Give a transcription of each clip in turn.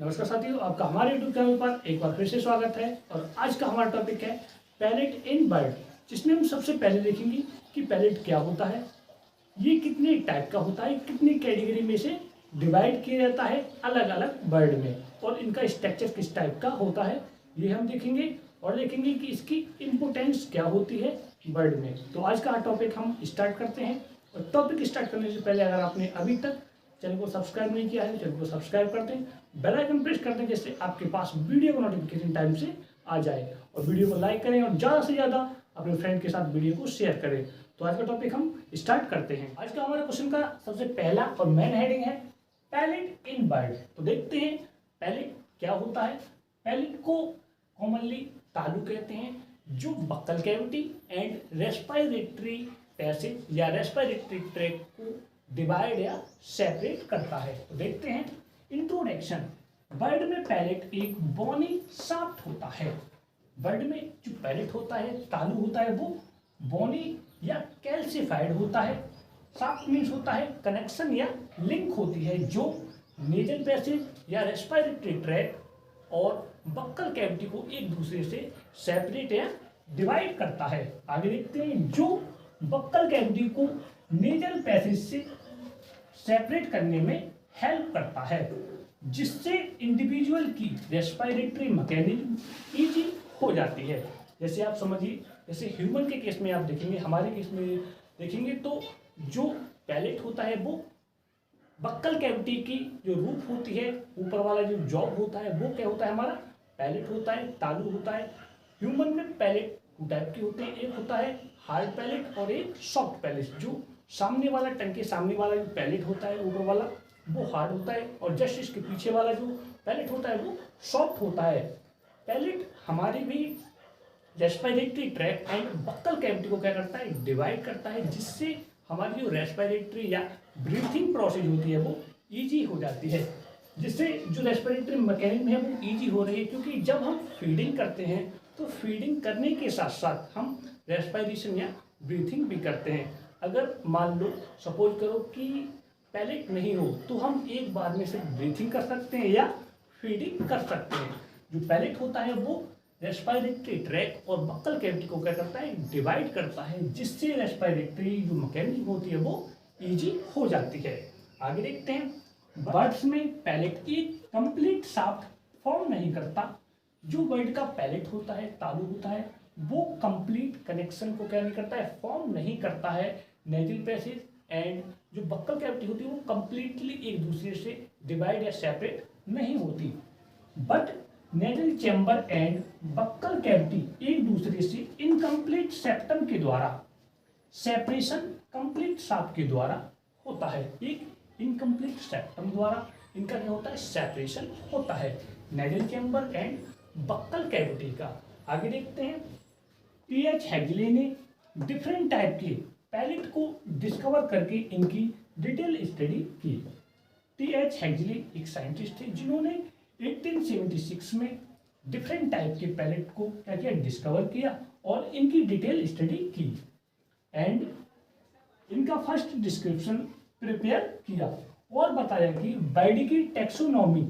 नमस्कार साथियों, आपका हमारे YouTube चैनल पर एक बार फिर से स्वागत है। और आज का हमारा टॉपिक है पैलेट इन बर्ड, जिसमें हम सबसे पहले देखेंगे कि पैलेट क्या होता है, ये कितने टाइप का होता है, कितनी कैटेगरी में से डिवाइड किया जाता है अलग अलग बर्ड में, और इनका स्ट्रक्चर किस टाइप का होता है ये हम देखेंगे। और देखेंगे कि इसकी इम्पोर्टेंस क्या होती है बर्ड में। तो आज का टॉपिक हम स्टार्ट करते हैं। और टॉपिक स्टार्ट करने से पहले अगर आपने अभी तक चैनल को सब्सक्राइब नहीं किया है तो चैनल को सब्सक्राइब कर दें, बेल आइकन प्रेस कर दें, जिससे आपके पास वीडियो का नोटिफिकेशन टाइम से आ जाए। और वीडियो को लाइक करें और ज़्यादा से ज़्यादा अपने फ्रेंड के साथ वीडियो को शेयर करें। तो आज का टॉपिक हम स्टार्ट करते हैं। आज का हमारे क्वेश्चन का सबसे पहला और मेन हेडिंग है पैलेट इन बर्ड। तो देखते हैं पैलेट क्या होता है। पैलेट को कॉमनली तालु कहते हैं, जो buccal cavity and respiratory passage या रेस्पिरेटरी ट्रैक को डिवाइड या सेपरेट करता है। तो देखते हैं इंट्रोडक्शन। बर्ड में पैलेट एक बोनी शाफ्ट होता है। बर्ड में जो पैलेट होता है, तालु होता है, वो बोनी या कैल्सिफाइड होता है। शाफ्ट मीन्स होता है कनेक्शन या लिंक होती है, जो नेजल पैसेज या रेस्पिरेटरी ट्रैक और बक्कल कैविटी को एक दूसरे से सेपरेट या डिवाइड करता है। आगे देखते हैं, जो बक्कल कैविटी को नेजल पैसेज से सेपरेट करने में हेल्प करता है, जिससे इंडिविजुअल की रेस्पिरेटरी मैकेनिज्म इजी हो जाती है। जैसे आप समझिए, जैसे ह्यूमन के केस में आप देखेंगे, हमारे केस में देखेंगे, तो जो पैलेट होता है वो बक्कल कैविटी की जो रूफ होती है, ऊपर वाला जो जॉब होता है, वो क्या होता है, हमारा पैलेट होता है, तालु होता है। ह्यूमन में पैलेट दो टाइप के होते हैं, एक होता है हार्ड पैलेट और एक सॉफ्ट पैलेट। जो सामने वाला टंग के सामने वाला जो पैलेट होता है ऊपर वाला, वो हार्ड होता है, और जस्ट इसके पीछे वाला जो पैलेट होता है वो सॉफ्ट होता है। पैलेट हमारी भी respiratory tract and buccal cavity को क्या करता है, डिवाइड करता है, जिससे हमारी जो रेस्पिरेटरी या ब्रीथिंग प्रोसेस होती है वो ईजी हो जाती है, जिससे जो रेस्पिरेटरी मैकेनिज्म है वो ईजी हो रही है। क्योंकि जब हम फीडिंग करते हैं तो फीडिंग करने के साथ साथ हम रेस्पिरेशन या ब्रीथिंग भी करते हैं। अगर मान लो सपोज करो कि पैलेट नहीं हो, तो हम एक बार में सिर्फ ब्रीथिंग कर सकते हैं या फीडिंग कर सकते हैं। जो पैलेट होता है वो रेस्पिरेटरी ट्रैक और बक्कल कैविटी को क्या करता है, डिवाइड करता है, जिससे रेस्पिरेटरी जो मैकेनिज्म होती है वो इजी हो जाती है। आगे देखते हैं, बर्ड्स में पैलेट एक कंप्लीट शाफ्ट फॉर्म नहीं करता। जो बर्ड का पैलेट होता है, तालु होता है, वो कंप्लीट कनेक्शन को क्या नहीं करता है, फॉर्म नहीं करता है। नेजल पैसेज एंड जो बक्कल कैविटी होती है वो कंप्लीटली एक दूसरे से डिवाइड या सेपरेट नहीं होती। But nasal chamber and buccal cavity एक दूसरे से इनकम्प्लीट सेप्टम के द्वारा सेपरेशन कंप्लीट शाफ्ट के द्वारा होता है। एक इनकम्प्लीट सेप्टम द्वारा इनका क्या होता है, सेपरेशन होता है, nasal chamber and buccal cavity का। आगे देखते हैं, टी.एच. हेग्ले ने डिफरेंट टाइप के पैलेट को डिस्कवर करके इनकी डिटेल स्टडी की। टी.एच. हेग्ले एक साइंटिस्ट थे, जिन्होंने 1876 में डिफरेंट टाइप के पैलेट को क्या किया, डिस्कवर किया और इनकी डिटेल स्टडी की, एंड इनका फर्स्ट डिस्क्रिप्शन प्रिपेयर किया और बताया कि बर्ड की टेक्सोनॉमी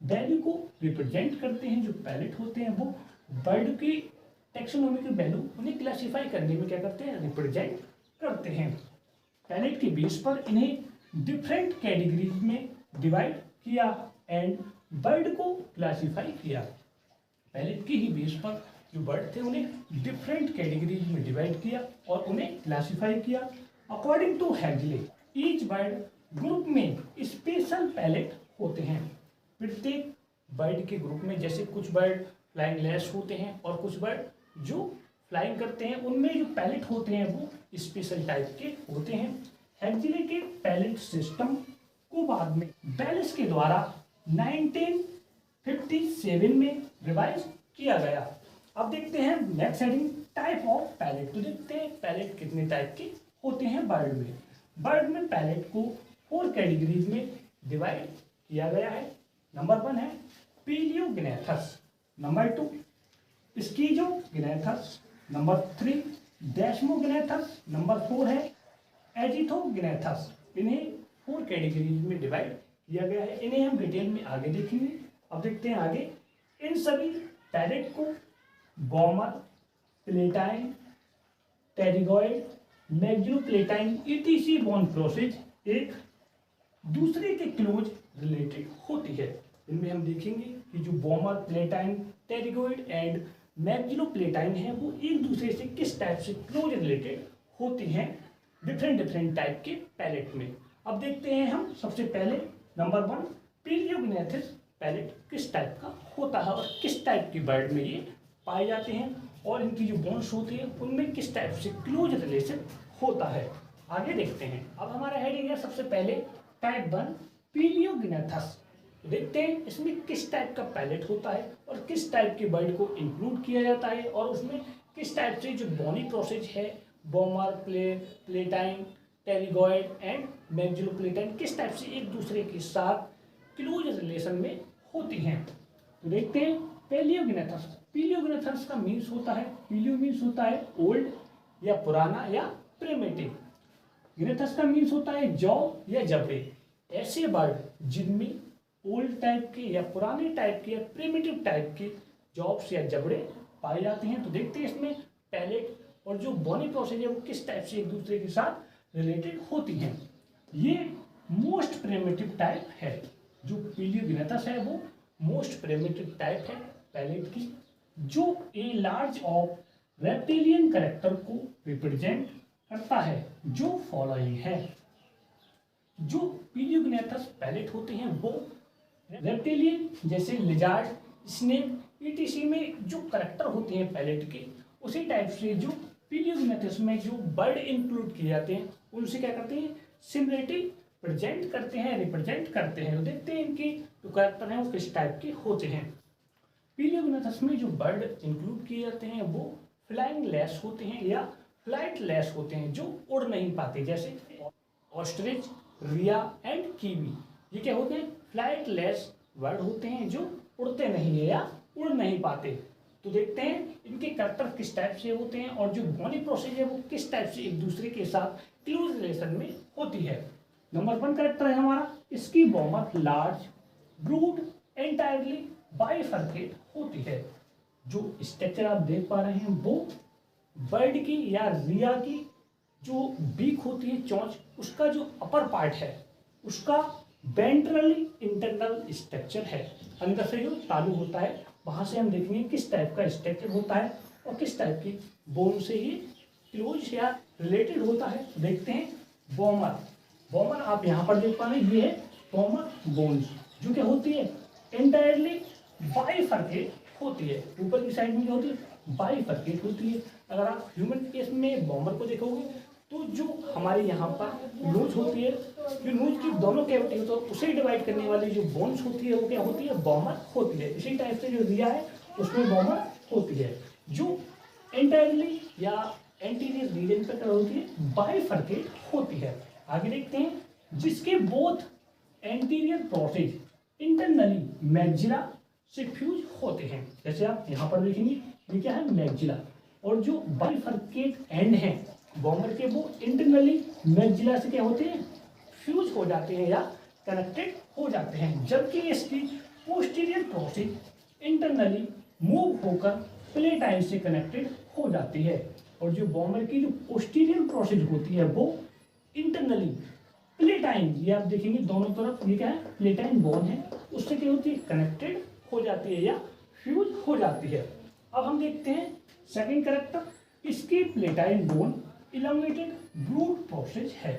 वैल्यू को रिप्रेजेंट करते हैं। जो पैलेट होते हैं वो बर्ड की टेक्सोनॉमी के वैल्यू उन्हें क्लासिफाई करने में क्या करते हैं, रिप्रेजेंट करते हैं। पैलेट के बेस पर इन्हें डिफरेंट कैटेगरीज में डिवाइड किया एंड बर्ड को क्लासिफाई किया। पैलेट के ही बेस पर जो बर्ड थे उन्हें डिफरेंट कैटेगरीज में डिवाइड किया और उन्हें क्लासिफाई किया। According to Huxley, each bird group में स्पेशल पैलेट होते हैं। प्रत्येक बर्ड के ग्रुप में, जैसे कुछ बर्ड फ्लाइंग लेस होते हैं और कुछ बर्ड जो फ्लाइंग करते हैं, उनमें जो पैलेट होते हैं वो स्पेशल टाइप के होते हैं। हेग्ले के पैलेट सिस्टम को बाद में बेलिस के द्वारा 1957 में रिवाइज किया गया। अब देखते हैं next heading, type of palate. तो देखते हैं पैलेट कितने टाइप के होते हैं बर्ड में। बर्ड में पैलेट को 4 कैटेगरीज में डिवाइड किया गया है। नंबर 1 है पीलियोग्नेथस, नंबर 2 स्कीजोग्नेथस, नंबर 3 डेस्मोग्नेथस, नंबर 4 है एजिथोग्नेथस। इन्हें 4 कैटेगरीज में डिवाइड किया गया है। इन्हें हम डिटेल में आगे देखेंगे। अब देखते हैं आगे, इन सभी पैलेट को vomer, palatine, pterygoid, maxillopalatine ETC bone process एक दूसरे के क्लोज रिलेटेड होती है। इनमें हम देखेंगे कि जो बॉमर, प्लेटाइन, टेरिगॉइड एंड मैग्जिलोप्लेटाइन है वो एक दूसरे से किस टाइप से क्लोज रिलेटेड होती हैं डिफरेंट टाइप के पैलेट में। अब देखते हैं हम सबसे पहले नंबर 1, पैलियोग्नेथिस पैलेट किस टाइप का होता है और किस टाइप की बर्ड में ये पाए जाते हैं और इनकी जो बोन्स होती है उनमें किस टाइप से क्लोज रिलेशन होता है। आगे देखते हैं। अब हमारा हेडिंग है सबसे पहले टाइप 1 पैलियोग्नेथस। देखते हैं इसमें किस टाइप का पैलेट होता है और किस टाइप के बर्ड को इंक्लूड किया जाता है और उसमें किस टाइप से जो बोनी प्रोसेस है बॉमर, प्लेटाइन, टेरिगॉइड एंड मैग्जिलोप्लेटाइन किस टाइप से एक दूसरे के साथ क्लोज रिलेशन में होती हैं। तो देखते हैं पैलियोग्नेथस। पैलियोग्नेथस का मीन्स होता है, पैलियो मीन्स होता है ओल्ड या पुराना या प्रिमिटिव। ग्नेथस का मीन्स होता है जौ या जबड़े। ऐसे बर्ड जिनमें ओल्ड टाइप के या पुराने टाइप के या प्रिमिटिव टाइप के जॉब्स या जबड़े पाए जाते हैं। तो देखते हैं इसमें पैलेट और जो बॉनी प्रोसेस है वो किस टाइप से एक दूसरे के साथ रिलेटेड होती हैं। ये मोस्ट प्रिमिटिव टाइप है। जो पैलियोग्नेथस है वो मोस्ट प्रिमिटिव टाइप है पैलेट की, जो a large of reptilian character को रिप्रेजेंट करता है। जो फॉलोइंग है, जो पैलियोग्नेथस पैलेट होते हैं वो रेप्टिलियन जैसे लिजार्ड, स्नेक ईटीसी में जो कैरेक्टर होते हैं पैलेट के उसी टाइप से जो पैलियोग्नेथस में जो बर्ड इंक्लूड किए जाते हैं उनसे क्या करते हैं, सिमिलरिटी प्रेजेंट करते हैं, रिप्रेजेंट करते हैं। तो देखते हैं इनके जो कैरेक्टर हैं वो किस टाइप के होते हैं। पैलियोग्नेथस में जो बर्ड इंक्लूड किए जाते हैं वो फ्लाइंग लेस होते हैं या फ्लाइट लेस होते हैं, जो उड़ नहीं पाते, जैसे ऑस्ट्रिच, रिया एंड कीवी। ये क्या होते हैं, फ्लाइट लेस बर्ड होते हैं जो उड़ते नहीं है या उड़ नहीं पाते। तो देखते हैं इनके कैरेक्टर किस टाइप से होते हैं और जो बॉनी प्रोसेस है वो किस टाइप से एक दूसरे के साथ क्लोज रिलेशन में होती है। नंबर 1 कैरेक्टर है हमारा, इसकी Baumer large, brood, entirely bifurcate होती है। जो स्ट्रक्चर आप देख पा रहे हैं वो बर्ड की या रिया की जो बीक होती है, चोंच, उसका जो अपर पार्ट है उसका वेंट्रली इंटरनल स्ट्रक्चर है। अंदर से जो तालू होता है वहां से हम देखेंगे किस टाइप का स्ट्रक्चर होता है और किस टाइप की बोन से ये क्लोज या रिलेटेड होता है। देखते हैं बॉमर। बॉमर आप यहाँ पर देख पा रहे हैं, ये है बॉमर बोन्स, जो क्या होती है एंटायरली बाइफरकेट होती है। ऊपर की साइड में क्या होती है, बाइफरकेट होती है। अगर आप ह्यूमन केस में बॉमर को देखोगे तो जो हमारे यहाँ पर नोज होती है, जो नोज की दोनों कैविटी होती है उसे डिवाइड करने वाली जो बोन्स होती है वो क्या होती है, बॉमर होती है। इसी टाइप से जो रिया है उसमें बॉमर होती है, जो एंटायरली या एंटीरियर रीजन पर क्या होती है, बाइफरकेट होती है। आगे देखते हैं, जिसके both anterior process internally maxilla से फ्यूज होते हैं। जैसे आप यहाँ पर देखेंगे ये क्या है, मैग्जिला, और जो बाइफरकेट एंड है बॉमर के वो इंटरनली मैग्जिला से क्या होते हैं, फ्यूज हो जाते हैं या कनेक्टेड हो जाते हैं। जबकि इसकी पोस्टीरियर प्रोसेस इंटरनली मूव होकर प्लेटाइन से कनेक्टेड हो जाती है। और जो बॉमर की जो पोस्टीरियर प्रोसेस होती है वो इंटरनली प्लेटाइन, ये आप देखेंगे दोनों तरफ ये क्या है, प्लेटाइन बोन है, उससे क्या होती है, कनेक्टेड हो जाती है या फ्यूज हो जाती है। अब हम देखते हैं सेकंड कैरेक्टर, इसकी प्लेटाइन बोन इलांगेटेड ब्रूड प्रोसेस है।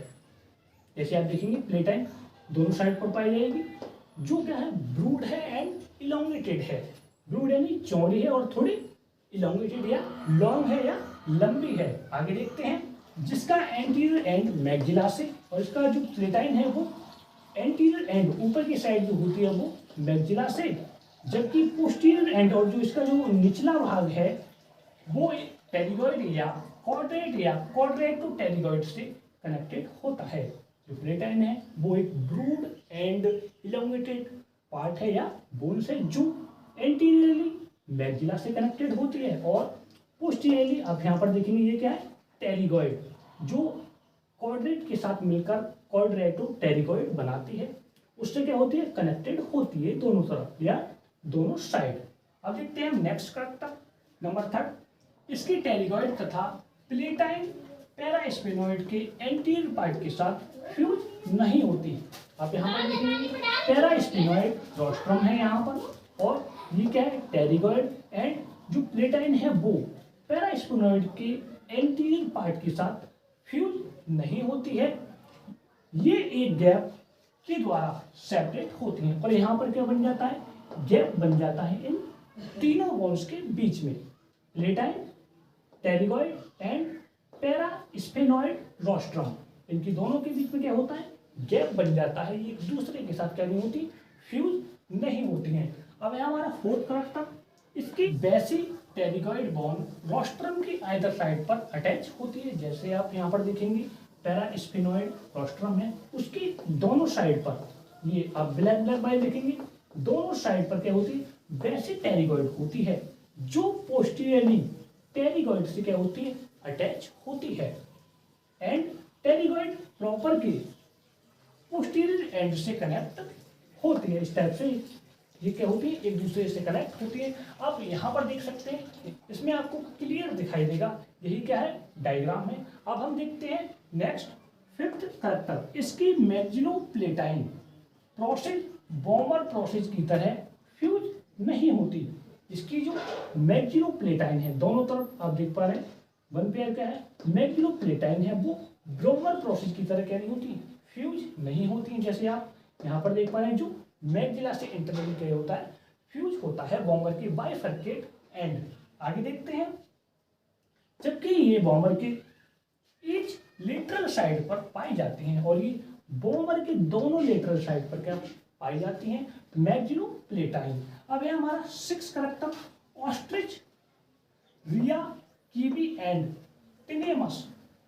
जैसे आप देखेंगे प्लेटाइन दोनों साइड पर पाई जाएगी, जो क्या है ब्रूड है एंड इलांगेटेड है। ब्रूड यानी चौड़ी है और थोड़ी इलांगेटेड या लॉन्ग है या लंबी है। आगे देखते हैं, जिसका एंटीरियर एंड मैग्जिला से, और इसका जो प्लेटाइन है वो एंटीरियर एंड ऊपर की साइड जो होती है वो मैग्जिला से, जबकि पोस्टीरियर एंड और जो इसका जो निचला भाग है वो टेरिगॉइड या क्वाड्रेट टू टेरिगॉइड से कनेक्टेड होता है। जो प्लेटाइन है वो एक ब्रूड एंड इलांगेटेड पार्ट है या बोन से, जो एंटीरियरली मैग्जिला से कनेक्टेड होती है, और पोस्टीरियरली आप यहाँ पर देखेंगे ये क्या है, टेरिगॉइड, जो क्वाड्रेट के साथ मिलकर क्वाड्रेटो टेरिगॉइड बनाती है, उससे क्या होती है, कनेक्टेड होती है दोनों तरफ या दोनों साइड। अब देखते हैं नेक्स्ट करैक्टर नंबर 3, इसकी टेरिगॉइड तथा प्लेटाइन पैरास्पेनॉइड के एंटीरियर पार्ट के साथ फ्यूज नहीं होती। आप यहाँ पर देखेंगे पैरास्पेनॉइड रोस्ट्रम है यहाँ पर, और ये क्या है टेरिगॉइड, एंड जो प्लेटाइन है वो पैरास्पेनॉइड के एंटीरियर पार्ट के साथ फ्यूज नहीं होती है। ये एक गैप के द्वारा सेपरेट होती हैं, और यहाँ पर क्या बन जाता है, गैप बन जाता है इन तीनों बॉन्ड्स के बीच में, प्लेटाइन, टेरिगॉइड एंड पैरास्पेनॉइड रोस्ट्रम। इनकी दोनों के बीच में क्या होता है, गैप बन जाता है। ये एक दूसरे के साथ क्या नहीं होती, फ्यूज नहीं होती हैं। अब है हमारा फोर्थ करैक्टर, इसकी बेसिक टेरिगॉइड बॉन्ड रोस्ट्रम की आइदर साइड पर अटैच होती है। जैसे आप यहाँ पर देखेंगे पैरास्पेनॉइड रोस्ट्रम है, उसकी दोनों साइड पर, ये आप ब्लैक ब्लैक बाय देखेंगे, दोनों साइड पर क्या होती है, बेसिक टेरिगॉइड होती है, जो पोस्टीरियरली टेरिगॉइड से क्या होती है, अटैच होती है। एंड टेरिगॉइड प्रॉपर के पोस्टीरियर एंड से कनेक्ट होती है। इस टाइप से ये क्या होती है, एक दूसरे से कनेक्ट होती है। आप यहाँ पर देख सकते हैं, इसमें आपको क्लियर दिखाई देगा, यही क्या है, डायग्राम है। अब हम देखते हैं नेक्स्ट फिफ्थ करैक्टर, इसकी मैग्जिलोप्लेटाइन प्रोसेस बॉमर प्रोसेस की तरह फ्यूज नहीं होती। इसकी जो मैग्जिलोप्लेटाइन है, दोनों तरफ आप देख पा रहे हैं, वन पेयर क्या है, मैग्जिलोप्लेटाइन है, वो ब्रोमर प्रोसेस की तरह क्या नहीं होती, फ्यूज नहीं होती है। जैसे आप यहाँ पर देख पा रहे हैं, जो मैग्जिला से इंटरनली क्या होता है, फ्यूज होता है बॉमर के बाइफरकेट एंड। आगे देखते हैं, जबकि ये बॉमर के ईच लेटरल साइड पर पाई जाती हैं, और ये बॉमर के दोनों लेटरल साइड पर क्या पाई जाती हैं, मैग्जिलोप्लेटाइन। अब है हमारा six character, ostrich, rhea, kiwi and tinamous.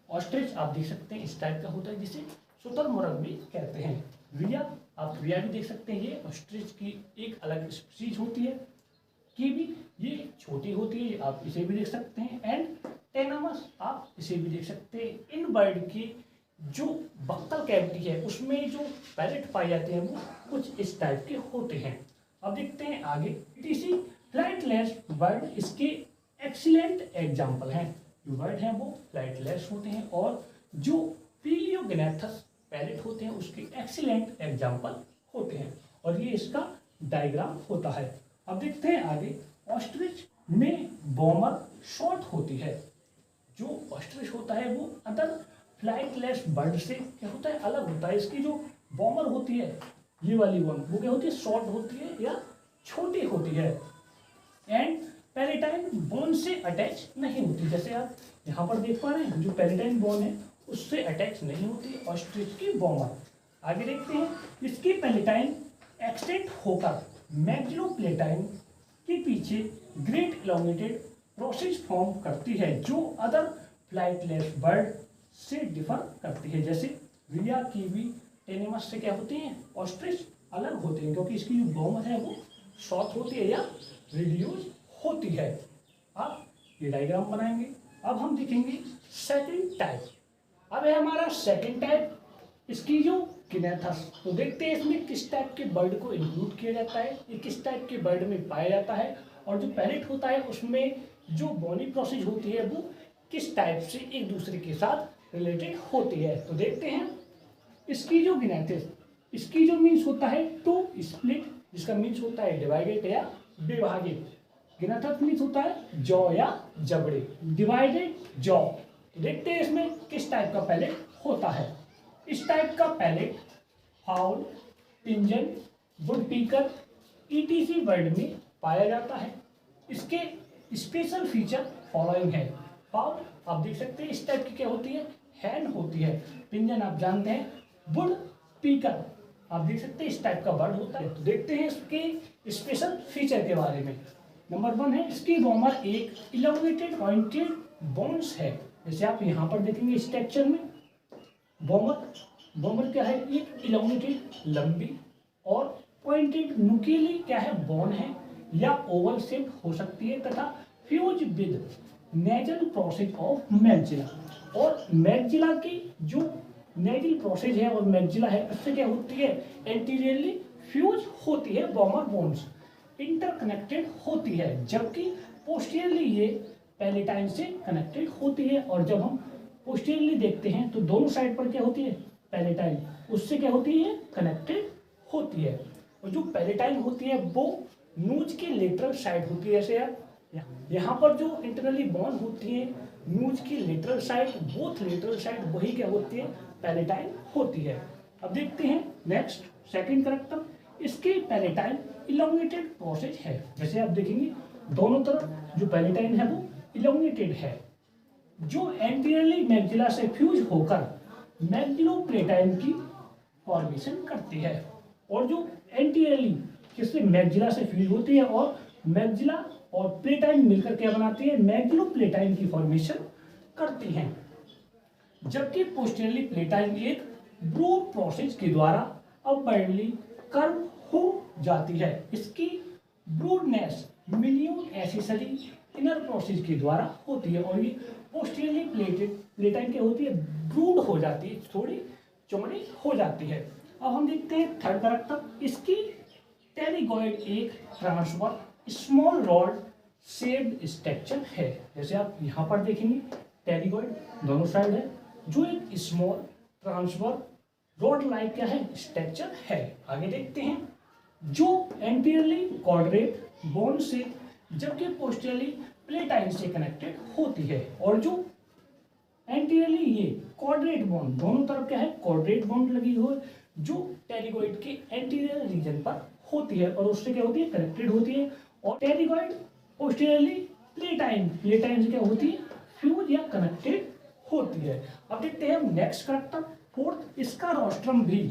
Ostrich आप देख सकते हैं इस टाइप का होता है, जिसे शुतुरमुर्ग भी कहते हैं। रिया, आप रिया भी देख सकते हैं, ये ऑस्ट्रिच की एक अलग स्पीशीज होती है। कीवी, ये छोटी होती है, आप इसे भी देख सकते हैं। एंड टेनामस, आप इसे भी देख सकते हैं। इन बर्ड की जो बक्कल कैविटी है, उसमें जो पैलेट पाए जाते हैं, वो कुछ इस टाइप के होते हैं। अब देखते हैं आगे, टीसी फ्लाइटलेस बर्ड इसके एक्सीलेंट एग्जाम्पल हैं। जो बर्ड हैं वो फ्लाइटलेस होते हैं, और जो पीलियोगनेथस पैलेट होते हैं उसके एक्सीलेंट एग्जाम्पल होते हैं, और ये इसका डायग्राम होता है। अब देखते हैं आगे, ऑस्ट्रिच में बॉमर शॉर्ट होती है। जो ऑस्ट्रिच होता है वो अदर फ्लाइटलेस बर्ड से क्या होता है, अलग होता है। इसकी जो बॉमर होती है, ये वाली वन, वो क्या होती है, शॉर्ट होती है या छोटी होती है। एंड पेरिटाइन बोन से अटैच नहीं होती। जैसे आप यहाँ पर देख पा रहे हैं, जो पेरिटाइन बोन है उससे अटैच नहीं होती ऑस्ट्रिच की बॉमर। आगे देखते हैं, इसकी पेरिटाइन एक्सटेंड होकर मैग्जिलोप्लेटाइन के पीछे ग्रेट इलोंगेटेड प्रोसेस फॉर्म करती है, जो अदर फ्लाइटलेस बर्ड से डिफर करती है। जैसे रिया, कीवी, टेनेमस से क्या होती हैं, ऑस्ट्रिच अलग होते हैं, क्योंकि इसकी जो बॉमर है वो शॉर्ट होती है या रिड्यूस होती है। अब ये डायग्राम बनाएंगे। अब हम देखेंगे सेकंड टाइप। अब है हमारा सेकंड टाइप, इसकी जो किनेथस। तो देखते हैं इसमें किस टाइप के बर्ड को इंक्लूड किया जाता है, ये किस टाइप के बर्ड में पाया जाता है, और जो पैलेट होता है उसमें जो बोनी प्रोसेस होती है वो किस टाइप से एक दूसरे के साथ रिलेटेड होती है। तो देखते हैं, इसकी जो गिनेथिस, इसकी जो मीन्स होता है टू स्प्लिट, जिसका मीन्स होता है डिवाइडेड या विभाजित। गिनेथिस मीन्स होता है जॉ या जबड़े, डिवाइडेड जॉ। तो देखते हैं इसमें किस टाइप का पैलेट होता है। इस टाइप का पैलेट फाउल, पिंजन, वुड पीकर, ईटीसी बर्ड में पाया जाता है। इसके स्पेशल फीचर फॉलोइंग है। फाउल आप देख सकते हैं इस टाइप की क्या होती है, हैंड होती है। पिंजन आप जानते हैं, वुड पीकर आप देख सकते हैं इस टाइप का बर्ड होता है। तो देखते हैं इसके स्पेशल फीचर के बारे में। नंबर 1 है, इसकी बॉमर एक इलोंगेटेड पॉइंटेड बोन्स है। जैसे आप यहाँ पर देखेंगे स्ट्रक्चर में, बॉमर क्या है, एक इलोंगेटेड लंबी और पॉइंटेड नुकीली क्या है, बोन है, या ओवल शेप हो सकती है, तथा fuse with nasal process of maxilla. और मैग्जिला की जो नेजल प्रोसेस है और मैग्जिला है, उससे क्या होती है, एंटीरियरली फ्यूज होती है बॉमर बोन्स। इंटरकनेक्टेड होती है, जबकि पोस्टीरियरली ये पैलेटाइन से कनेक्टेड होती है। और जब हम पोस्टीरियरली देखते हैं तो दोनों साइड पर क्या होती है, पैलेटाइन उससे क्या होती है, कनेक्टेड होती है। और जो पैलेटाइन होती है वो नूज के लेटरल साइड होती है। जैसे यहाँ पर जो इंटरनली बोन होती है नूज की lateral side, both lateral side वही क्या होती है, पैलेटाइन होती है। अब देखते हैं नेक्स्ट सेकंड करेक्टर, इसकी पैलेटाइन इलोंगेटेड प्रोसेस है। जैसे आप देखेंगे दोनों तरफ जो पैलेटाइन है वो इलोंगेटेड है, जो एंटीरियरली मैक्सिला से फ्यूज होकर मैक्सिलोप्लेटाइन की फॉर्मेशन करती है। और जो एंटीरियरली किससे, मैक्सिला से फ्यूज होती है और मैक्सिला और प्लेटाइन मिलकर क्या बनाती है, मैक्सिलोप्लेटाइन की फॉर्मेशन करती हैं। जबकि पोस्टीरियरली प्लेटाइन एक ब्रूड प्रोसेस के द्वारा अपवर्डली कर्व हो जाती है। इसकी ब्रूडनेस मिलियन एसेसरी इनर प्रोसेस के द्वारा होती है। और ये पोस्टीरियरली प्लेटाइन क्या होती है, ब्रूड हो जाती है, थोड़ी चौड़ी हो जाती है। अब हम देखते हैं थर्ड करेक्टर, इसकी टेरिगॉइड एक transfer small rod shaped structure है। जैसे आप यहाँ पर देखेंगे टेरिगॉइड दोनों साइड है, जो एक स्मॉल ट्रांसफर रॉड लाइक क्या है, स्ट्रक्चर है। आगे देखते हैं, जो एंटीरियरली क्वाड्रेट बोन से जबकि पोस्टीरियरली प्लेटाइन से कनेक्टेड होती है। और जो एंटीरियरली ये क्वाड्रेट बोन, दोनों तरफ क्या है, क्वाड्रेट बोन लगी हुई, जो टेरिगॉइड के एंटीरियर रीजन पर होती है और उससे क्या होती है, कनेक्टेड होती है। और टेरिगॉइड पोस्टीरियरली प्लेटाइन से क्या होती है, फ्यूज या कनेक्टेड होती है। अब देखते हैं नेक्स्ट करेक्टर फोर्थ, इसका रोस्ट्रम भी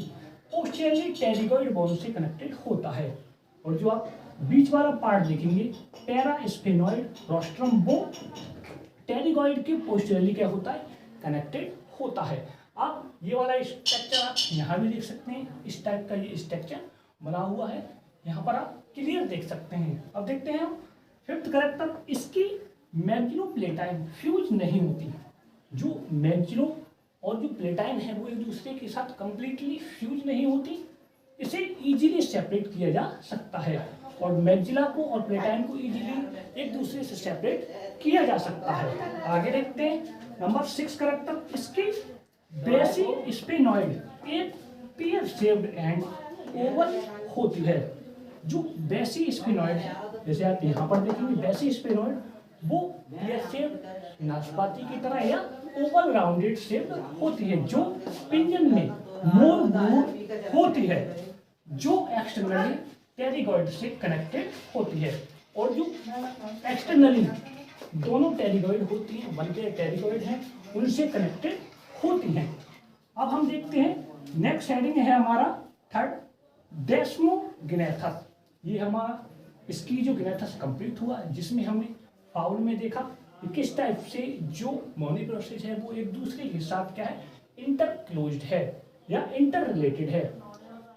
पोस्टीरियरली टेरिगॉइड बोन से कनेक्टेड होता है। और जो आप बीच वाला पार्ट देखेंगे पैरास्फेनॉइड रोस्ट्रम, वो टेरिगॉइड के पोस्टीरियरली क्या होता है, कनेक्टेड होता है। आप ये वाला स्ट्रक्चर आप यहाँ भी देख सकते हैं, इस टाइप का ये स्ट्रक्चर बना हुआ है, यहाँ पर आप क्लियर देख सकते हैं। अब देखते हैं हम फिफ्थ करेक्टर, इसकी मैक्सिलोप्लेटाइन फ्यूज नहीं होती। जो मैक्सिलो और जो प्लेटाइन है वो एक दूसरे के साथ कंप्लीटली फ्यूज नहीं होती, इसे इजीली सेपरेट किया जा सकता है। और मैक्सिला को और प्लेटाइन को इजीली एक दूसरे से सेपरेट किया जा सकता है। आगे देखते हैं नंबर 6 करेक्टर, इसकी बेसी स्पेनॉइड एक पियर शेप्ड एंड ओवल होती है। जो बेसी स्पेनॉइड है, जैसे आप यहाँ पर देखेंगे बेसी स्पेनॉइड, वो पियर शेप्ड नाशपाती की तरह या ओवल राउंडेड शेप होती है, जो पिंजन में मोर ब्रूड होती है, जो एक्सटर्नली टेरिगॉइड से कनेक्टेड होती है। और जो एक्सटर्नली दोनों टेरिगॉइड होती हैं, वन पेयर टेरिगॉइड हैं, उनसे कनेक्टेड होती हैं। अब हम देखते हैं नेक्स्ट हेडिंग है हमारा थर्ड, डेस्मोगेनेथस। ये हमारा इसकी जो गेनेथस कंप्लीट हुआ, जिसमें हमने फाउल में देखा कि किस टाइप से जो मोनी प्रोसेस है वो एक दूसरे के साथ क्या है, इंटरक्लोज्ड है या इंटर रिलेटेड है।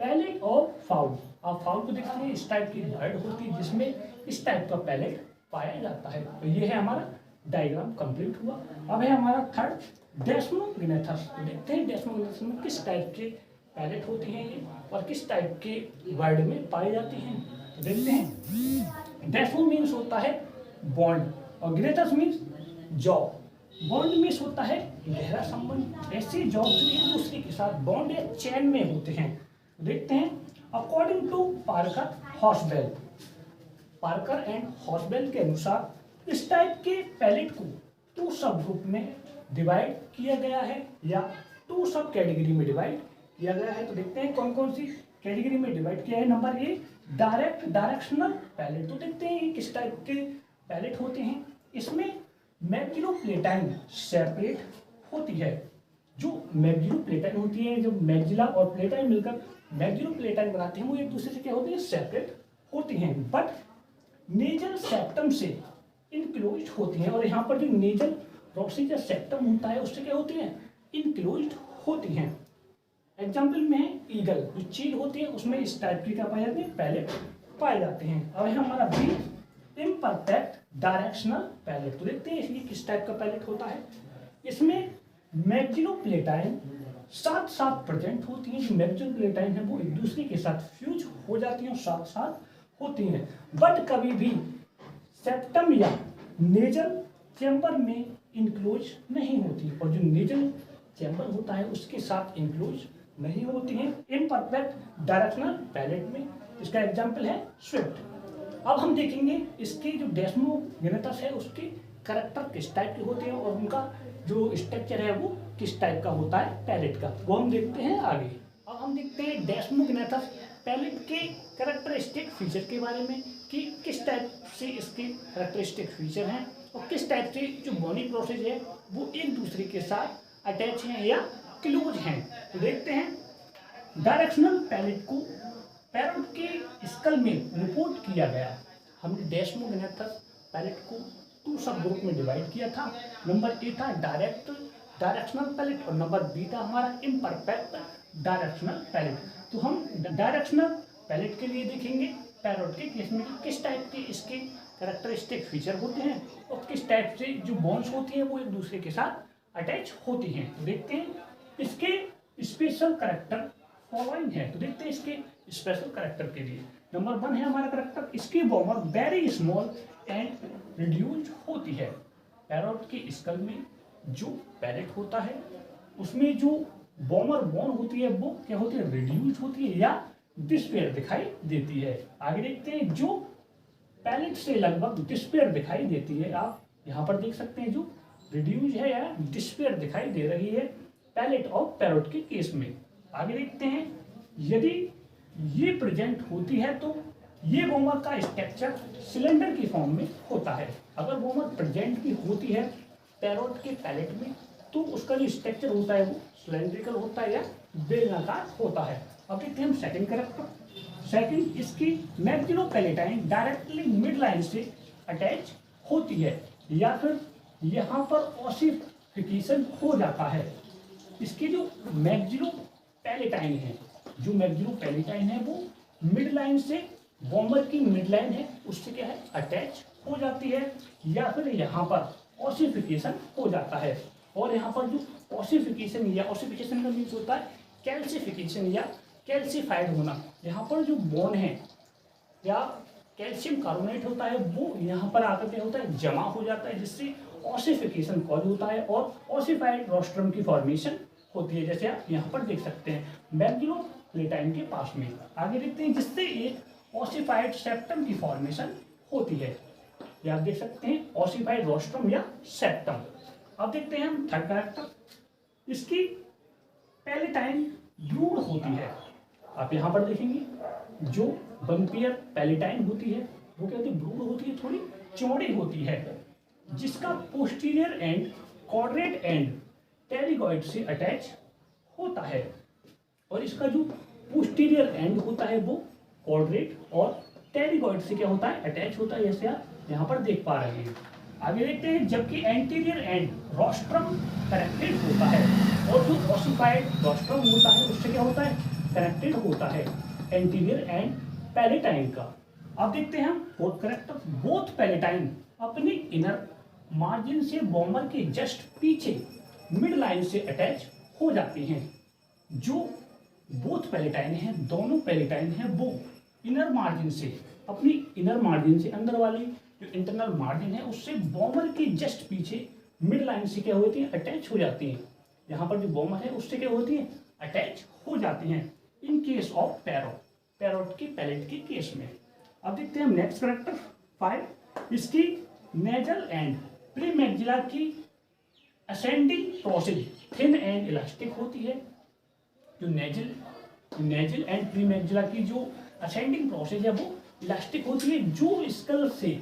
पैलेट और फाउल, आप फाउल को देखते हैं, इस टाइप की बर्ड होती है जिसमें इस टाइप का पैलेट पाया जाता है। तो ये है हमारा डायग्राम कंप्लीट हुआ। अब है हमारा थर्ड डेस्मोगेनेथस। तो देखते हैं डेस्मोगेनेथस में किस टाइप के पैलेट होती हैं ये और किस टाइप के वर्ड में पाई जाती हैं। तो देखते हैं, डेस्मो मीन्स होता है बॉन्ड और ग्रेटस मीन्स जॉब। बॉन्ड मीन्स होता है गहरा संबंध, ऐसे जॉब जो एक दूसरे के साथ बॉन्ड या चैन में होते हैं। तो देखते हैं, according to Parker Haswell, Parker and Haswell के अनुसार इस टाइप के पैलेट को 2 सब ग्रुप में डिवाइड किया गया है या 2 सब कैटेगरी में डिवाइड किया गया है। तो देखते हैं कौन कौन सी कैटेगरी में डिवाइड किया है। Number 1, directional palate. तो देखते हैं ये किस टाइप के पैलेट होते हैं। इसमें मैक्सिलोप्लेटाइन सेपरेट होती है। जो मैक्सिलोप्लेटाइन होती है, जब मैक्सिला और प्लेटाइन मिलकर मैक्सिलोप्लेटाइन बनाते हैं, वो एक दूसरे से क्या होती है, सेपरेट होती हैं, बट नेजल सेप्टम से इनक्लोज्ड होती हैं। और यहाँ पर जो नेजल प्रोसेस या सेप्टम होता है उससे क्या होती है, इनक्लोज्ड होती हैं। एग्जाम्पल में है ईगल, जो चील होती है उसमें इस टाइप की क्या पाए जाते हैं, पैलेट पाए जाते हैं। अब है हमारा बी, इम्परफेक्ट डायरेक्शनल पैलेट। तो देखते हैं इसलिए किस टाइप का पैलेट होता है। इसमें मैक्सिलोप्लेटाइन साथ साथ प्रेजेंट होती है। जो मैक्सिलोप्लेटाइन है वो एक दूसरे के साथ फ्यूज हो जाती हैं और साथ साथ होती हैं, बट कभी भी सेप्टम या नेजल चैम्बर में इंक्लोज नहीं होती, और जो नेजल चैम्बर होता है उसके साथ इंक्लोज नहीं होती हैं इम्परफेक्ट डायरेक्शनल पैलेट में। इसका एग्जाम्पल है स्विफ्ट। अब हम देखेंगे इसके जो डेस्मोगेनेटस है उसके करैक्टर किस टाइप के होते हैं और उनका जो स्ट्रक्चर है वो किस टाइप का होता है पैलेट का, वो हम देखते हैं आगे। अब हम देखते हैं डेस्मोगेनेटस पैलेट के कैरेक्टरिस्टिक फीचर के बारे में कि किस टाइप से इसके कैरेक्टरिस्टिक फीचर हैं और किस टाइप से जो बोनी प्रोसेस है वो एक दूसरे के साथ अटैच हैं या क्लोज हैं। तो देखते हैं डायरेक्शनल पैलेट को पैरोट के स्कल में रिपोर्ट किया गया। हमने डेस्मोगेनेटस पैलेट को 2 सब ग्रुप में डिवाइड किया था। नंबर ए था डायरेक्शनल पैलेट और नंबर बी था हमारा इम्परफेक्ट डायरेक्शनल पैलेट। तो हम डायरेक्शनल पैलेट के लिए देखेंगे पैरोट के केस में किस टाइप के इसके कैरेक्टरिस्टिक फीचर होते हैं और किस टाइप से जो बोन्स होती हैं वो एक दूसरे के साथ अटैच होती हैं। तो देखते हैं इसके स्पेशल कैरेक्टर फॉलोइंग है। तो देखते हैं इसके स्पेशल कैरेक्टर के लिए नंबर 1 है हमारा कैरेक्टर, इसकी warmer very small and reduced होती है। पैरोट के स्कल में जो पैलेट होता है उसमें जो वॉर्मर बोन होती है वो क्या होती है, रिड्यूस्ड होती है या डिस्पेयर दिखाई देती है। आगे देखते हैं जो पैलेट से लगभग डिस्पेयर दिखाई देती है, आप यहाँ पर देख सकते हैं जो रिड्यूस है या डिस्पेयर दिखाई दे रही है पैलेट ऑफ पैरोट के केस में। आगे देखते हैं यदि ये प्रेजेंट होती है तो ये वॉर्मर का स्ट्रक्चर सिलेंडर की फॉर्म में होता है। अगर वॉर्मर प्रेजेंट भी होती है पैरोट के पैलेट में तो उसका जो स्ट्रक्चर होता है वो सिलेंड्रिकल होता है या बेलनाकार होता है। अब देखते हैं हम सेकंड कैरेक्टर। सेकंड, इसकी मैग्जिलोपैलेटाइन डायरेक्टली मिड लाइन से अटैच होती है या फिर यहाँ पर ऑसिफिकेशन हो जाता है। इसकी जो मैग्जिलोपैलेटाइन है वो मिड लाइन से वॉर्मर की मिड लाइन है उससे क्या है अटैच हो जाती है या फिर यहाँ पर ऑसिफिकेशन हो जाता है। और यहाँ पर जो ऑसिफिकेशन का मीन्स होता है कैल्सिफिकेशन या कैल्सिफाइड होना। यहाँ पर जो बोन है या कैल्शियम कार्बोनेट होता है वो यहाँ पर आकर के होता है जमा हो जाता है जिससे ऑसिफिकेशन कॉज होता है और ऑसिफाइड रोस्ट्रम की फॉर्मेशन होती है, जैसे आप यहाँ पर देख सकते हैं मैग्जिलोपैलेटाइन के पास में। आगे देखते हैं जिससे एक ऑसिफाइड सेप्टम की फॉर्मेशन होती है, ये आप देख सकते हैं ऑसिफाइड रोस्ट्रम या सेप्टम। अब देखते हैं हम थर्ड कैरेक्टर, इसकी पैलेटाइन ब्रूड होती है। आप यहाँ पर देखेंगे जो बम्पियर पैलेटाइन होती है वो क्या होती है, ब्रूड होती है, थोड़ी चौड़ी होती है जिसका posterior end quadrate and pterygoid से अटैच होता है और इसका जो पोस्टीरियर एंड होता है वो क्वाड्रेट और टेरिगॉइड से क्या होता है अटैच होता है, जैसे आप यहाँ पर देख पा रहे हैं। आगे देखते हैं जबकि एंटीरियर एंड रोस्ट्रम कनेक्टेड होता है और जो ऑसिफाइड रोस्ट्रम होता है उससे क्या होता है कनेक्टेड होता है एंटीरियर एंड पैलेटाइन का। अब देखते हैं हम फोर्थ कैरेक्टर, बोथ पैलेटाइन अपने इनर मार्जिन से वॉर्मर के जस्ट पीछे मिड लाइन से अटैच हो जाती हैं। जो बोथ पैलेटाइन है, दोनों पैलेटाइन है वो इनर मार्जिन से अपनी इनर मार्जिन से अंदर वाली जो इंटरनल मार्जिन है उससे वॉर्मर के जस्ट पीछे मिड लाइन से क्या होती है अटैच हो जाती है। यहाँ पर जो वॉर्मर है उससे क्या होती है अटैच हो जाती हैं इन केस ऑफ पैरोट की पैलेट के केस में। अब देखते हैं हम नेक्स्ट कैरेक्टर 5, इसकी नेजल एंड प्रीमैक्सिला की ascending process thin and elastic होती है। जो नेजल एंड प्रीमैक्सिला की जो असेंडिंग प्रोसेस है वो इलास्टिक होती है जो स्कल से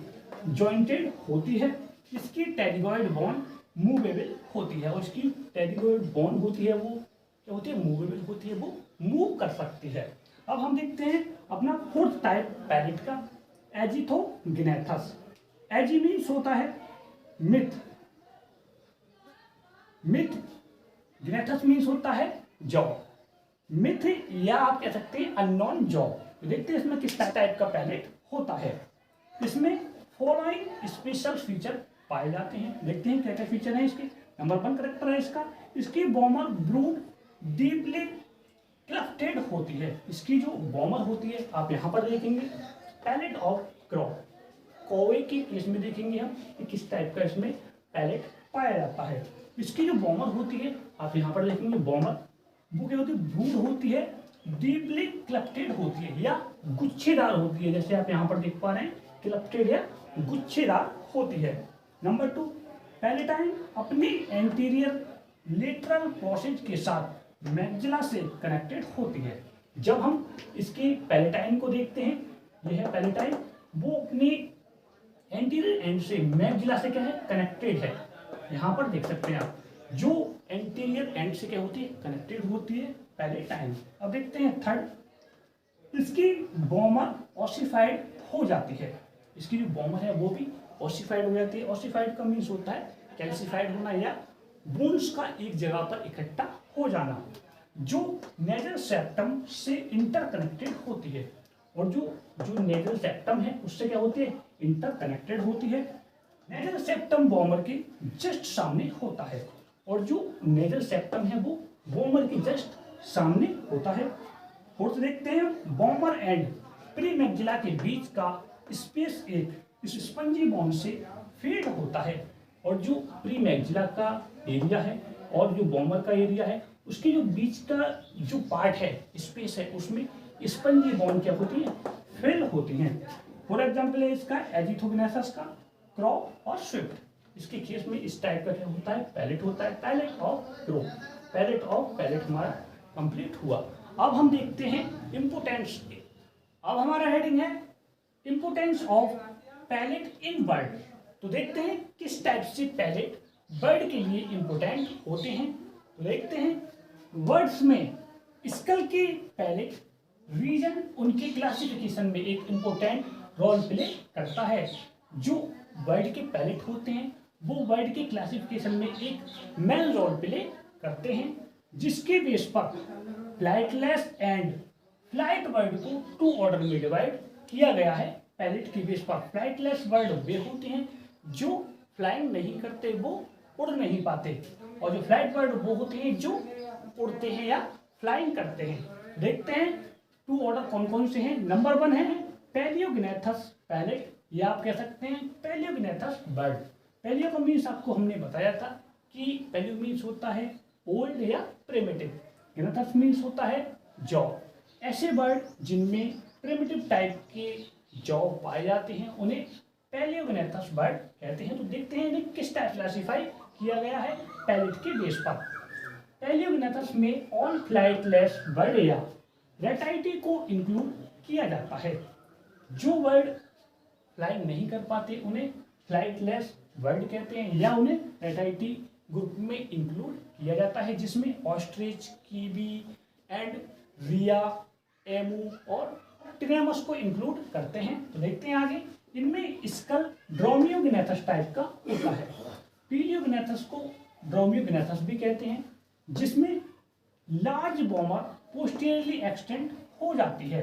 जॉइंटेड होती है। इसकी टेरिगॉइड बोन मूवेबल होती है और इसकी टेरिगॉइड बोन होती है वो क्या होती है मूवेबल होती है, वो मूव कर सकती है। अब हम देखते हैं अपना फोर्थ टाइप पैलेट का एजिथोगेनेथस। एजी मीन्स होता है मिथ गेनेथस मीन्स होता है जॉ, मिथ या आप कह सकते हैं अननोन जॉ। देखते हैं इसमें किस टाइप का पैलेट होता है। इसमें फॉलोइंग स्पेशल फीचर पाए जाते हैं। देखते हैं क्या क्या फीचर है इसके। नंबर 1 कैरेक्टर है इसकी वॉर्मर ब्रूड डीपली क्लफ्टेड होती है। इसकी जो वॉर्मर होती है आप यहाँ पर देखेंगे पैलेट ऑफ क्रॉ, कौवे के केस में देखेंगे हम कि किस टाइप का इसमें पैलेट पाया जाता है। इसकी जो बॉमर होती है, आप यहाँ पर देखेंगे बॉमर, वो क्या होती है, ब्रूड होती है, डीपली क्लफ्टेड होती है या गुच्छेदार होती है, जैसे आप यहाँ पर देख पा रहे हैं, क्लफ्टेड या गुच्छेदार होती है। नंबर 2, पैलेटाइन अपनी एंटीरियर लेटरल प्रोसेस के साथ मैग्जिला से कनेक्टेड होती है। जब हम इसके पैलेटाइन को देखते हैं, यह है पैलेटाइन, वो अपनी एंटीरियर एंड से मैग्जिला से क्या है, कनेक्टेड है। यहाँ पर देख सकते हैं आप, जो एंटीरियर एंड से क्या होती है, कनेक्टेड होती है पैलेटाइन। अब देखते हैं थर्ड, इसकी बॉमर ऑसिफाइड हो जाती है। इसकी जो बॉमर है वो भी ऑसिफाइड हो जाती है। ऑसिफाइड का मीन्स होता है कैल्सिफाइड होना या बोन्स का एक जगह पर इकट्ठा हो जाना, जो नेजल सेप्टम से इंटरकनेक्टेड होती है। और जो नेजल सेप्टम है उससे क्या होती है, इंटरकनेक्टेड होती है। नेजल सेप्टम बॉमर के जस्ट सामने होता है, और जो नेजल सेप्टम है वो बॉमर के जस्ट सामने होता है। फोर्थ देखते हैं, बॉमर एंड प्री मैग्जिला के बीच का स्पेस एक इस स्पंजी बॉन्ड से फीड होता है, और जो प्री मैग्जिला का एरिया है और जो बॉमर का एरिया है, उसके जो बीच का जो पार्ट है, स्पेस है, उसमें स्पंजी बॉन्ड क्या होती है, फिल होती हैं। फॉर एग्जाम्पल है इसका एजिथोग्नेसस का, क्रॉ और स्विफ्ट। इसके केस में इस टाइप का क्या होता है, पैलेट होता है, पैलेट ऑफ क्रॉ, पैलेट हमारा कंप्लीट हुआ। अब हम देखते हैं इम्पोर्टेंस। अब हमारा हेडिंग है importance of palate in bird. तो देखते हैं किस टाइप से पैलेट बर्ड के लिए इम्पोर्टेंट होते हैं। तो देखते हैं वर्ड्स में स्कल के पैलेट रीजन उनके क्लासिफिकेशन में एक इम्पोर्टेंट रोल प्ले करता है। जो बर्ड के पैलेट होते हैं वो बर्ड के क्लासिफिकेशन में एक मेन रोल प्ले करते हैं, जिसके बेस पर फ्लाइटलेस एंड फ्लाइट बर्ड को 2 ऑर्डर में डिवाइड किया गया है। पैलेट के बेस पर फ्लाइटलेस बर्ड वे होते हैं जो फ्लाइंग नहीं करते, वो उड़ नहीं पाते, और जो फ्लाइट बर्ड वो होते हैं जो उड़ते हैं या फ्लाइंग करते हैं। देखते हैं 2 ऑर्डर कौन कौन से हैं। नंबर 1 है पैलियोग्नेथस पैलेट, या आप कह सकते हैं पैलियोग्नेथस बर्ड। पैलियो का मीन्स आपको हमने बताया था कि पैलियो मीन्स होता है ओल्ड या प्रिमिटिव, ग्नेथस मीन्स होता है जॉ। ऐसे बर्ड जिनमें प्रिमिटिव टाइप के जॉ पाए जाते हैं उन्हें पैलियोग्नेथस बर्ड कहते हैं। तो देखते हैं इन्हें किस टाइप क्लासीफाई किया गया है पैलेट के बेस पर। पैलियोग्नेथस में ऑल फ्लाइटलेस बर्ड या रेटाइटी को इंक्लूड किया जाता है। जो बर्ड फ्लाइंग नहीं कर पाते उन्हें फ्लाइटलेस बर्ड कहते हैं, या उन्हें रेटाइटी ग्रुप में इंक्लूड किया जाता है, जिसमें ostrich, kiwi and rhea, emu और टिनेमस को इंक्लूड करते हैं। तो देखते हैं आगे, इनमें स्कल ड्रोमियोग्नेथस टाइप का होता है। पीलियोग्नेथस को ड्रोमियोग्नेथस भी कहते हैं, जिसमें लार्ज बॉमर पोस्टीरियरली एक्सटेंड हो जाती है।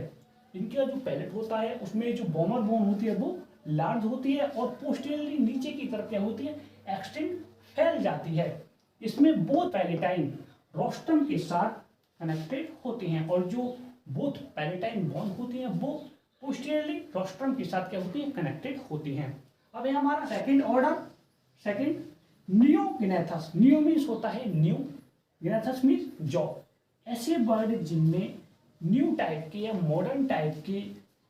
इनका जो पैलेट होता है उसमें जो बॉमर बोन होती है वो लार्ज होती है और पोस्टीरियरली नीचे की तरफ क्या होती है, एक्सटेंड फैल जाती है। इसमें बोथ पैलेटाइन रोस्ट्रम के साथ कनेक्टेड होते हैं, और जो बोथ पैलेटाइन बोन होती हैं वो पोस्टीरियरली रोस्ट्रम के साथ क्या होती है, कनेक्टेड होती हैं। अब है हमारा second order, second neognathus. Neo means होता है न्यू, ग्नेथस मीन्स जॉ। ऐसे बर्ड जिनमें न्यू टाइप के या मॉडर्न टाइप के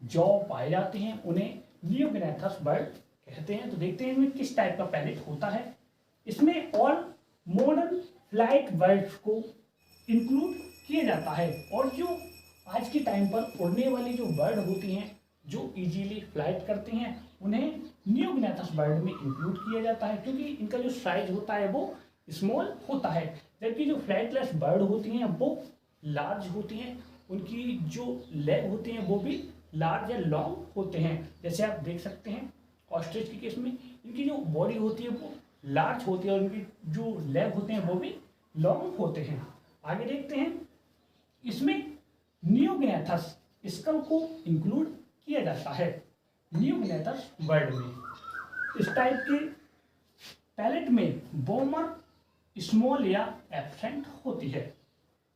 जॉ पाए जाते हैं उन्हें नियोग्नेथस बर्ड कहते हैं। तो देखते हैं इनमें किस टाइप का पैलेट होता है। इसमें ऑल मॉडर्न फ्लाइट बर्ड्स को इंक्लूड किया जाता है, और जो आज के टाइम पर उड़ने वाली जो बर्ड होती हैं जो इजीली फ्लाइट करती हैं उन्हें नियोग्नेथस बर्ड में इंक्लूड किया जाता है, क्योंकि इनका जो साइज होता है वो स्मॉल होता है। जबकि जो फ्लाइटलेस बर्ड होती हैं वो लार्ज होती हैं, उनकी जो लेग होते हैं वो भी लार्ज या लॉन्ग होते हैं। जैसे आप देख सकते हैं ऑस्ट्रिच के केस में इनकी जो बॉडी होती है वो लार्ज होती है और इनकी जो लेग होते हैं वो भी लॉन्ग होते हैं। आगे देखते हैं, इसमें नियोग्नेथस स्कल को इंक्लूड किया जाता है नियोग्नेथस बर्ड में। इस टाइप के पैलेट में बॉमर स्मॉल या एब्सेंट होती है।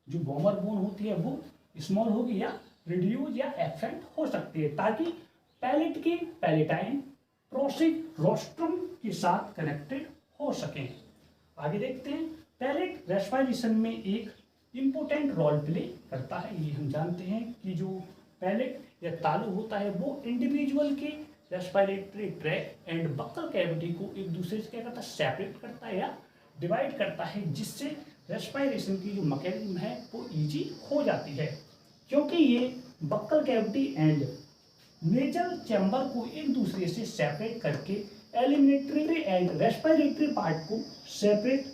जो बॉमर बोन होती है वो स्मॉल होगी या रिड्यूस या एब्सेंट हो सकती है, ताकि पैलेट के पैलेटाइन प्रोसेस रोस्ट्रम के साथ कनेक्टेड हो सकें। आगे देखते हैं, पैलेट रेस्पिरेशन में एक इम्पोर्टेंट रोल प्ले करता है। ये हम जानते हैं कि जो पैलेट या तालु होता है वो इंडिविजुअल के respiratory tract and buccal cavity को एक दूसरे से क्या करता है, सेपरेट करता है या डिवाइड करता है, जिससे रेस्पिरेशन की जो मैकेनिज्म है वो इजी हो जाती है। क्योंकि ये buccal cavity and nasal chamber को एक दूसरे से सेपरेट करके एलिमिनेटरी एंड रेस्पिरेटरी पार्ट को सेपरेट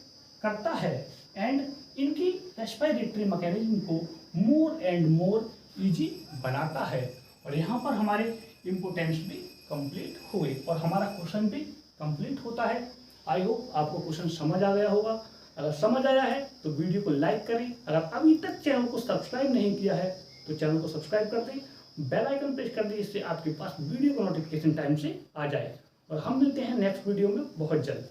करता है एंड इनकी रेस्पिरेटरी मैकेनिज्म को मोर एंड मोर इजी बनाता है। और यहाँ पर हमारे इम्पोर्टेंस भी कंप्लीट हुए और हमारा क्वेश्चन भी कंप्लीट होता है। आई होप आपको क्वेश्चन समझ आ गया होगा। अगर समझ आया है तो वीडियो को लाइक करें। अगर अभी तक चैनल को सब्सक्राइब नहीं किया है तो चैनल को सब्सक्राइब कर दें, बेल आइकन प्रेस कर दें, इससे आपके पास वीडियो का नोटिफिकेशन टाइम से आ जाए। और हम मिलते हैं नेक्स्ट वीडियो में बहुत जल्द।